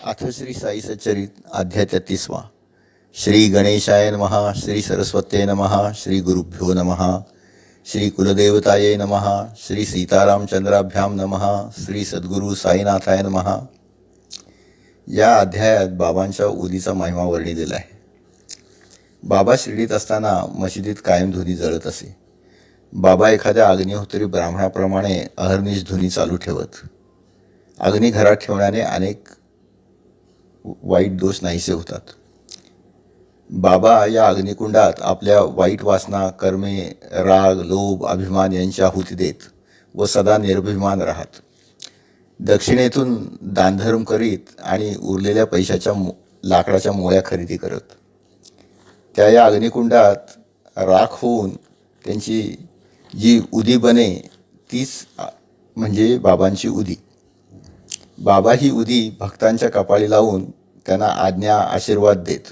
अथ श्री साई सच्चरित अध्याय 33वां. श्री गणेशाय नमः. श्री सरस्वत्ये नमः. श्री गुरुभ्यो नमः. श्री कुलदेवताये नमः. श्री सीतारामचंद्राभ्याम नमः. श्री सद्गुरु साईनाथाय नमः. या अध्यायात बाबांच्या उदीचा महिमा वर्णिलेला आहे. बाबा शिर्डीत असताना मशिदीत कायम धुनी जळत असे. बाबा एखाद्या अग्निहोत्री ब्राह्मणाप्रमाणे अहर्निश धुनी चालू ठेवत. अग्नी घरात ठेवण्याने अनेक वाईट दोष नाहीसे होतात. बाबा या अग्निकुंडात आपल्या वाईट वासना, कर्मे, राग, लोभ, अभिमान यांची आहुती देत व सदा निर्भिमान राहत. दक्षिणेतून दानधर्म करीत आणि उरलेल्या पैशाच्या लाकडाच्या मोळ्या खरेदी करत त्या या अग्निकुंडात राख होऊन त्यांची जी उदी बने तीच म्हणजे बाबांची उदी. बाबा ही उदी भक्तांच्या कपाळी लावून त्यांना आज्ञा, आशीर्वाद देत.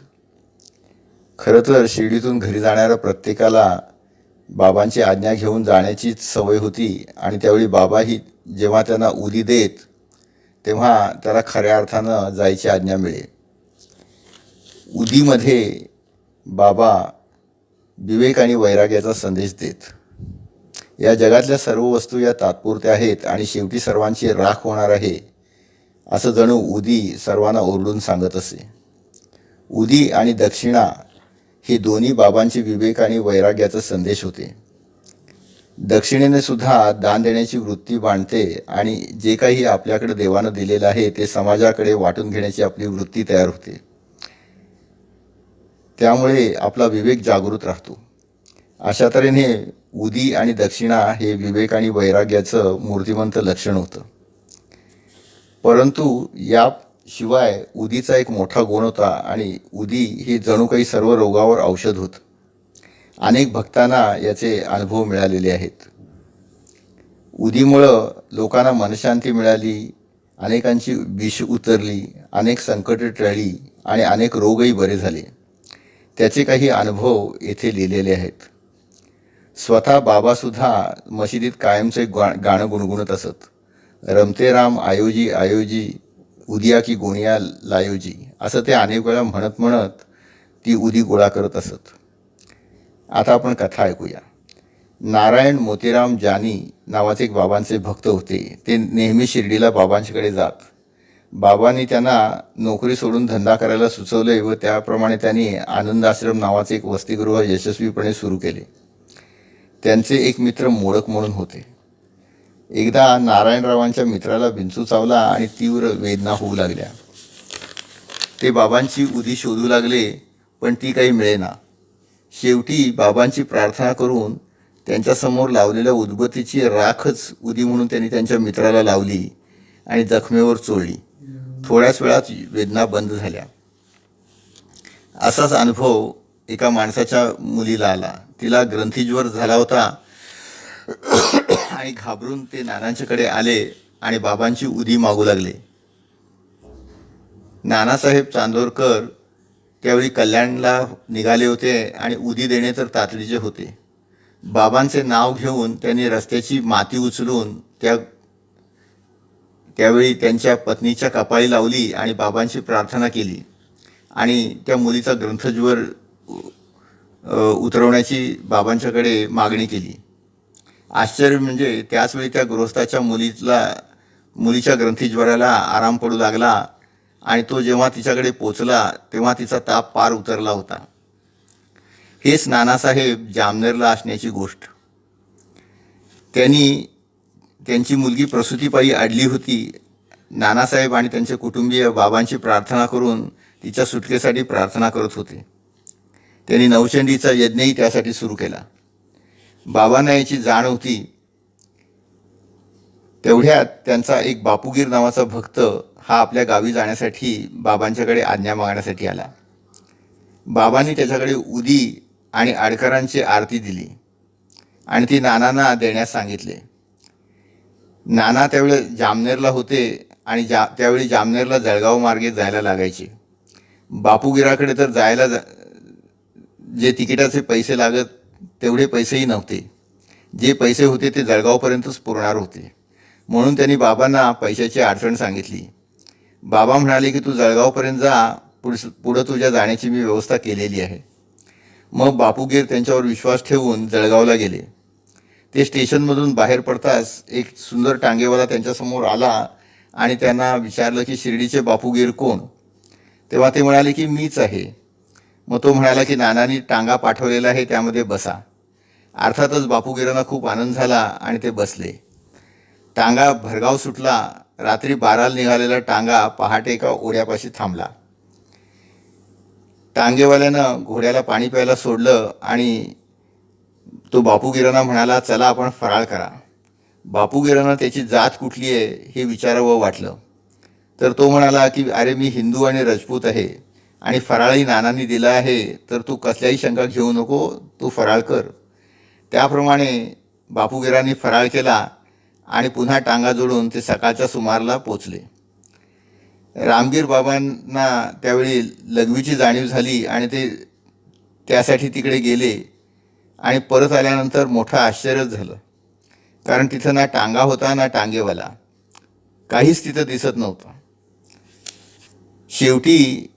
खरं तर शिर्डीतून घरी जाणाऱ्या प्रत्येकाला बाबांची आज्ञा घेऊन जाण्याचीच सवय होती आणि त्यावेळी बाबाही जेव्हा त्यांना उदी देत तेव्हा त्याला खऱ्या अर्थानं जायची आज्ञा मिळे. उदीमध्ये बाबा विवेक आणि वैराग्याचा संदेश देत. या जगातल्या सर्व वस्तू या तात्पुरत्या आहेत आणि शेवटी सर्वांची राख होणार आहे असं जणू उदी सर्वांना ओरडून सांगत असे. उदी आणि दक्षिणा हे दोन्ही बाबांचे विवेक आणि वैराग्याचा संदेश होते. दक्षिणेने सुद्धा दान देण्याची वृत्ती बांधते आणि जे काही आपल्याकडे देवानं दिलेलं आहे ते समाजाकडे वाटून घेण्याची आपली वृत्ती तयार होते. त्यामुळे आपला विवेक जागृत राहतो. अशा तऱ्हेने उदी आणि दक्षिणा हे विवेक आणि वैराग्याचं मूर्तिमंत लक्षण होतं. परंतु याशिवाय उदीचा एक मोठा गुण होता आणि उदी हे जणू काही सर्व रोगावर औषध होतं. अनेक भक्तांना याचे अनुभव मिळालेले आहेत. उदीमुळं लोकांना मनशांती मिळाली, अनेकांची विष उतरली, अनेक संकटे टळली आणि अनेक रोगही बरे झाले. त्याचे काही अनुभव येथे लिहिलेले आहेत. स्वतः बाबासुद्धा मशिदीत कायमचे गाणं गुणगुणत असत. रमते राम आयोजी आयोजी, उदिया की गोणिया लायोजी असं ते अनेक वेळा म्हणत म्हणत ती उदी गोळा करत असत. आता आपण कथा ऐकूया. नारायण मोतीराम जानी नावाचे एक बाबांचे भक्त होते. ते नेहमी शिर्डीला बाबांच्याकडे जात. बाबांनी त्यांना नोकरी सोडून धंदा करायला सुचवले व त्याप्रमाणे त्यांनी आनंद आश्रम नावाचे एक वसतिगृह यशस्वीपणे सुरू केले. त्यांचे एक मित्र मोडक म्हणून होते. एकदा नारायणरावांच्या मित्राला विंचू चावला आणि तीव्र वेदना होऊ लागल्या. ते बाबांची उदी शोधू लागले पण ती काही मिळेना. शेवटी बाबांची प्रार्थना करून त्यांच्यासमोर लावलेल्या उदबत्तीची राखच उदी म्हणून त्यांनी त्यांच्या मित्राला लावली आणि जखमेवर चोळली. थोड्याच वेळात वेदना बंद झाल्या. असाच अनुभव एका माणसाच्या मुलीला आला. तिला ग्रंथीज्वर झाला होता आणि घाबरून ते नानांच्याकडे आले आणि बाबांची उदी मागू लागले. नानासाहेब चांदोरकर त्यावेळी कल्याणला निघाले होते आणि उदी देणे तर तातडीचे होते. बाबांचे नाव घेऊन त्यांनी रस्त्याची माती उचलून त्यावेळी त्यांच्या पत्नीच्या कपाळी लावली आणि बाबांची प्रार्थना केली आणि त्या मुलीचा ग्रंथज्वर उतरवण्याची बाबांच्याकडे मागणी केली. आश्चर्य म्हणजे त्याचवेळी त्या गृहस्थाच्या मुलीच्या ग्रंथीज्वराला आराम पडू लागला आणि तो जेव्हा तिच्याकडे पोचला तेव्हा तिचा ताप पार उतरला होता. हेच नानासाहेब जामनेरला असण्याची गोष्ट. त्यांची मुलगी प्रसूतीपायी अडली होती. नानासाहेब आणि त्यांचे कुटुंबीय बाबांची प्रार्थना करून तिच्या सुटकेसाठी प्रार्थना करत होते. त्यांनी नवचंडीचा यज्ञही त्यासाठी सुरू केला. बाबांना याची जाण होती. तेवढ्यात त्यांचा एक बापूगीर नावाचा भक्त हा आपल्या गावी जाण्यासाठी बाबांच्याकडे आज्ञा मागण्यासाठी आला. बाबांनी त्याच्याकडे उदी आणि आडकरांची आरती दिली आणि ती नानांना देण्यास सांगितले. नाना त्यावेळी जामनेरला होते आणि त्यावेळी जामनेरला जळगाव मार्गे जायला लागायचे. बापूगिराकडे तर जायला जे तिकिटाचे पैसे लागत तेवढे पैसेही नव्हते. जे पैसे होते ते जळगावपर्यंतच पुरणार होते. म्हणून त्यांनी बाबांना पैशाची अडचण सांगितली. बाबा म्हणाले की तू जळगावपर्यंत जा, पुढं तुझ्या जाण्याची मी व्यवस्था केलेली आहे. मग बापूगीर त्यांच्यावर विश्वास ठेवून जळगावला गेले. ते स्टेशनमधून बाहेर पडताच एक सुंदर टांगेवाला त्यांच्यासमोर आला आणि त्यांना विचारलं की शिर्डीचे बापूगीर कोण. तेव्हा ते म्हणाले की मीच आहे. मग तो म्हणाला की नानांनी टांगा पाठवलेला आहे, त्यामध्ये बसा. अर्थातच बापूगिरांना खूप आनंद झाला आणि ते बसले. टांगा भरगाव सुटला. रात्री 12ला निघालेला टांगा पहाटे एका ओढ्यापाशी थांबला. टांगेवाल्यानं घोड्याला पाणी प्यायला सोडलं आणि तो बापूगिरांना म्हणाला, चला आपण फराळ करा. बापूगिरांना त्याची जात कुठली आहे हे विचारावं वाटलं. तर तो म्हणाला की अरे मी हिंदू आणि राजपूत आहे आणि फराळही नानांनी दिला आहे, तर तू कसल्याही शंका घेऊ नको, तू फराळ कर. त्याप्रमाणे बापूगिरांनी फराळ केला आणि पुन्हा टांगा जोडून ते सकाळच्या सुमाराला पोचले. रामगीर बाबांना त्यावेळी लघवीची जाणीव झाली आणि ते त्यासाठी तिकडे गेले आणि परत आल्यानंतर मोठं आश्चर्यच झालं. कारण तिथं ना टांगा होता ना टांगेवाला, काहीच तिथं दिसत नव्हतं. शेवटी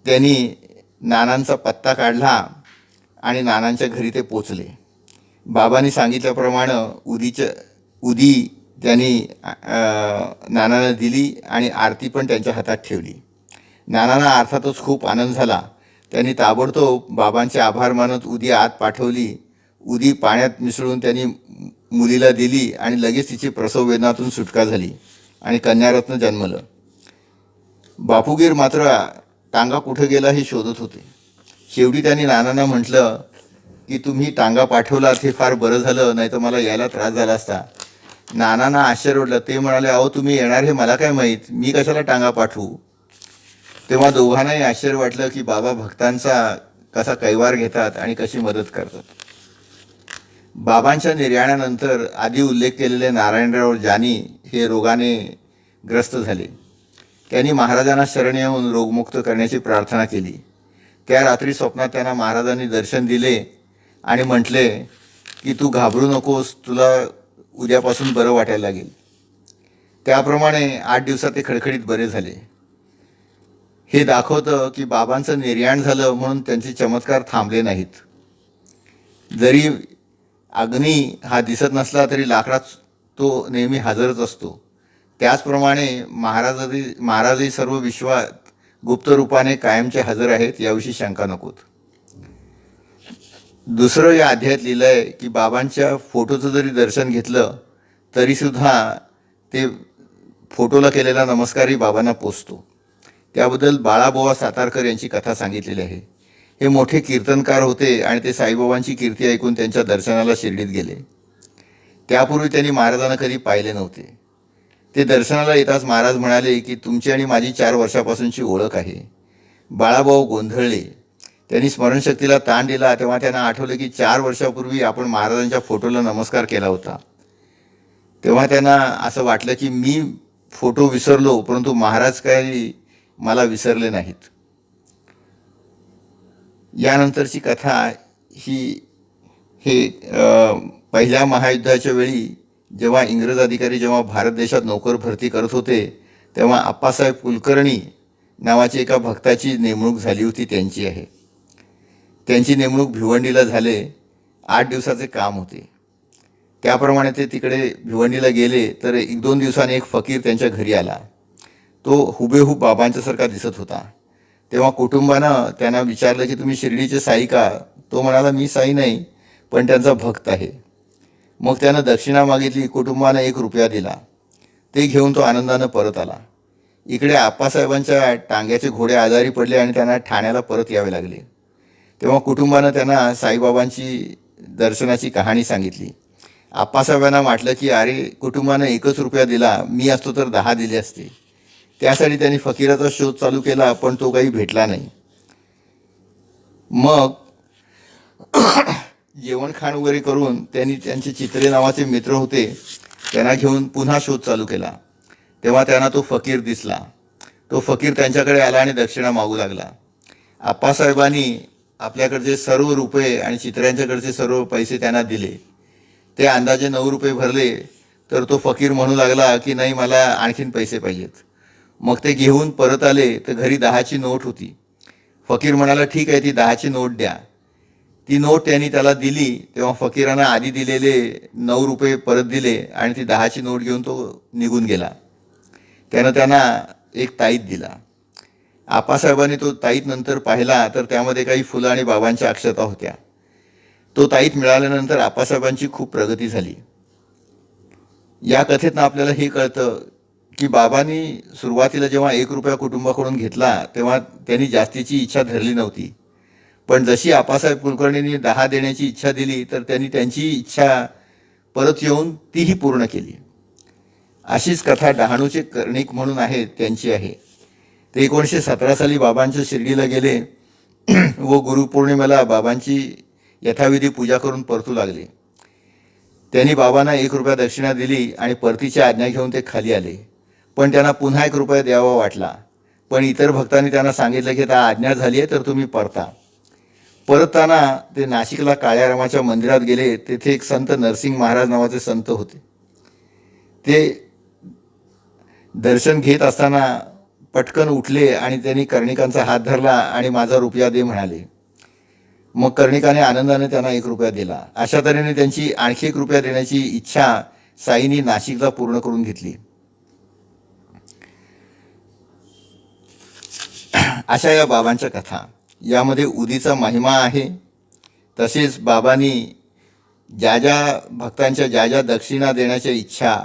त्यांनी नानांचा पत्ता काढला आणि नानांच्या घरी ते पोचले. बाबांनी सांगितल्याप्रमाणे उदी त्यांनी नानांना दिली आणि आरती पण त्यांच्या हातात ठेवली. नानांना अर्थातच खूप आनंद झाला. त्यांनी ताबडतोब बाबांचे आभार मानत उदी आत पाठवली. उदी पाण्यात मिसळून त्यांनी मुलीला दिली आणि लगेच तिची प्रसव वेदनातून सुटका झाली आणि कन्यारत्न जन्मलं. बापूगीर मात्र टांगा कुठं गेला हे शोधत होते. शेवटी त्यांनी नानांना म्हटलं की तुम्ही टांगा पाठवलात हे फार बरं झालं, नाही तर मला यायला त्रास झाला असता. नानांना आश्चर्य वाटलं. ते म्हणाले, अहो तुम्ही येणार हे मला काय माहीत, मी कशाला टांगा पाठवू. तेव्हा दोघांनाही आश्चर्य वाटलं की बाबा भक्तांचा कसा कैवार घेतात आणि कशी मदत करतात. बाबांच्या निर्याणानंतर आधी उल्लेख केलेले नारायणराव जानी हे रोगाने ग्रस्त झाले. त्यांनी महाराजांना शरण येऊन रोगमुक्त करण्याची प्रार्थना केली. त्या रात्री स्वप्नात त्यांना महाराजांनी दर्शन दिले आणि म्हटले की तू घाबरू नकोस, तुला उद्यापासून बरं वाटायला लागेल. त्याप्रमाणे 8 दिवसात ते खडखडीत बरे झाले. हे दाखवतं की बाबांचं निर्याण झालं म्हणून त्यांचे चमत्कार थांबले नाहीत. जरी अग्नी हा दिसत नसला तरी लाकडात तो नेहमी हजरच असतो. त्याचप्रमाणे महाराजही सर्व विश्वात गुप्त रूपाने कायमचे हजर आहेत, याविषयी शंका नकोत. दुसरं या अध्यायात लिहिलं आहे की बाबांच्या फोटोचं जरी दर्शन घेतलं तरीसुद्धा ते फोटोला केलेला नमस्कारही बाबांना पोचतो. त्याबद्दल बाळाबुवा सातारकर यांची कथा सांगितलेली आहे. हे मोठे कीर्तनकार होते आणि ते साईबाबांची कीर्ती ऐकून त्यांच्या दर्शनाला शिर्डीत गेले. त्यापूर्वी त्यांनी महाराजांना कधी पाहिले नव्हते. ते दर्शनाला येताच महाराज म्हणाले की तुमची आणि माझी 4 वर्षापासूनची ओळख आहे. बाळाभाऊ गोंधळले. त्यांनी स्मरणशक्तीला ताण दिला. तेव्हा त्यांना आठवले की 4 वर्षापूर्वी आपण महाराजांच्या फोटोला नमस्कार केला होता. तेव्हा त्यांना असं वाटलं की मी फोटो विसरलो, परंतु महाराज काही मला विसरले नाहीत. यानंतरची कथा हे पहिल्या महायुद्धाच्या वेळी जेव्हा इंग्रज अधिकारी जेव्हा भारत देशात नोकर भरती करत होते तेव्हा आप्पासाहेब कुलकर्णी नावाची एका भक्ताची नेमणूक झाली होती, त्यांची आहे. त्यांची नेमणूक भिवंडीला झाले. 8 दिवसाचे काम होते. त्याप्रमाणे ते तिकडे भिवंडीला गेले तर 1-2 दिवसांनी एक फकीर त्यांच्या घरी आला. तो हुबेहूब बाबांच्यासारखा दिसत होता. तेव्हा कुटुंबानं त्यांना विचारलं की तुम्ही शिर्डीचे साई का. तो म्हणाला मी साई नाही, पण त्यांचा भक्त आहे. मग त्यानं दक्षिणा मागितली. कुटुंबानं 1 रुपया दिला. ते घेऊन तो आनंदानं परत आला. इकडे आप्पासाहेबांच्या टांग्याचे घोडे आजारी पडले आणि त्यांना ठाण्याला परत यावे लागले. तेव्हा कुटुंबानं त्यांना साईबाबांची दर्शनाची कहाणी सांगितली. आप्पासाहेबांना वाटलं की अरे कुटुंबानं 1च रुपया दिला, मी असतो तर 10 दिले असते. त्यासाठी त्यांनी फकीराचा शोध चालू केला, पण तो काही भेटला नाही. मग जेवण खाण वगैरे करून त्यांनी त्यांचे चित्रे नावाचे मित्र होते त्यांना घेऊन पुन्हा शोध चालू केला. तेव्हा त्यांना तो फकीर दिसला. तो फकीर त्यांच्याकडे आला आणि दक्षिणा मागू लागला. आप्पासाहेबांनी आपल्याकडचे सर्व रुपये आणि चित्र्यांच्याकडचे सर्व पैसे त्यांना दिले. ते अंदाजे 9 रुपये भरले तर तो फकीर म्हणू लागला की नाही, मला आणखीन पैसे पाहिजेत. मग ते घेऊन परत आले तर घरी 10ची नोट होती. फकीर म्हणाला, ठीक आहे, ती 10ची नोट द्या. ती नोट त्यांनी त्याला दिली तेव्हा फकीरानं आधी दिलेले 9 रुपये परत दिले आणि ती 10ची नोट घेऊन तो निघून गेला. त्यानं त्यांना एक ताईत दिला. आप्पासाहेबांनी तो ताईत नंतर पाहिला तर त्यामध्ये काही फुलं आणि बाबांच्या अक्षता होत्या. तो ताईत मिळाल्यानंतर आप्पासाहेबांची खूप प्रगती झाली. या कथेतनं आपल्याला हे कळतं की बाबांनी सुरुवातीला जेव्हा 1 रुपया कुटुंबाकडून घेतला तेव्हा त्यांनी जास्तीची इच्छा धरली नव्हती. पण जशी आप्पासाहेब कुलकर्णींनी 10 देण्याची इच्छा दिली तर त्यांनी त्यांची इच्छा परत येऊन तीही पूर्ण केली. अशीच कथा डहाणूचे कर्णिक म्हणून आहे त्यांची आहे. ते 1917 साली बाबांच्या शिर्डीला गेले व गुरुपौर्णिमेला बाबांची यथाविधी पूजा करून परतू लागले. त्यांनी बाबांना 1 रुपया दक्षिणा दिली आणि परतीची आज्ञा घेऊन ते खाली आले. पण त्यांना पुन्हा 1 रुपया द्यावा वाटला. पण इतर भक्तांनी त्यांना सांगितलं की आता आज्ञा झाली आहे तर तुम्ही परता. परतताना ते नाशिकला काळ्या रामाच्या मंदिरात गेले. तेथे एक संत नरसिंग महाराज नावाचे संत होते. ते दर्शन घेत असताना पटकन उठले आणि त्यांनी कर्णिकांचा हात धरला आणि माझा रुपया दे म्हणाले. मग कर्णिकाने आनंदाने त्यांना 1 रुपया दिला. अशा तऱ्हेने त्यांची आणखी 1 रुपया देण्याची इच्छा साईंनी नाशिकला पूर्ण करून घेतली. अशा या बाबांच्या कथा. यामध्ये उदीचा महिमा आहे. तसेच बाबांनी ज्या ज्या भक्तांच्या ज्या ज्या दक्षिणा देण्याच्या इच्छा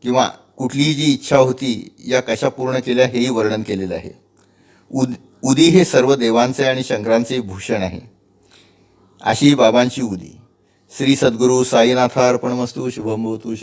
किंवा कुठलीही जी इच्छा होती या कशा पूर्ण केल्या हेही वर्णन केलेलं आहे. उदी हे सर्व देवांचे आणि शंकरांचे भूषण आहे. अशी बाबांची उदी. श्री सद्गुरू साईनाथार्पणमस्तु. शुभम भवतु.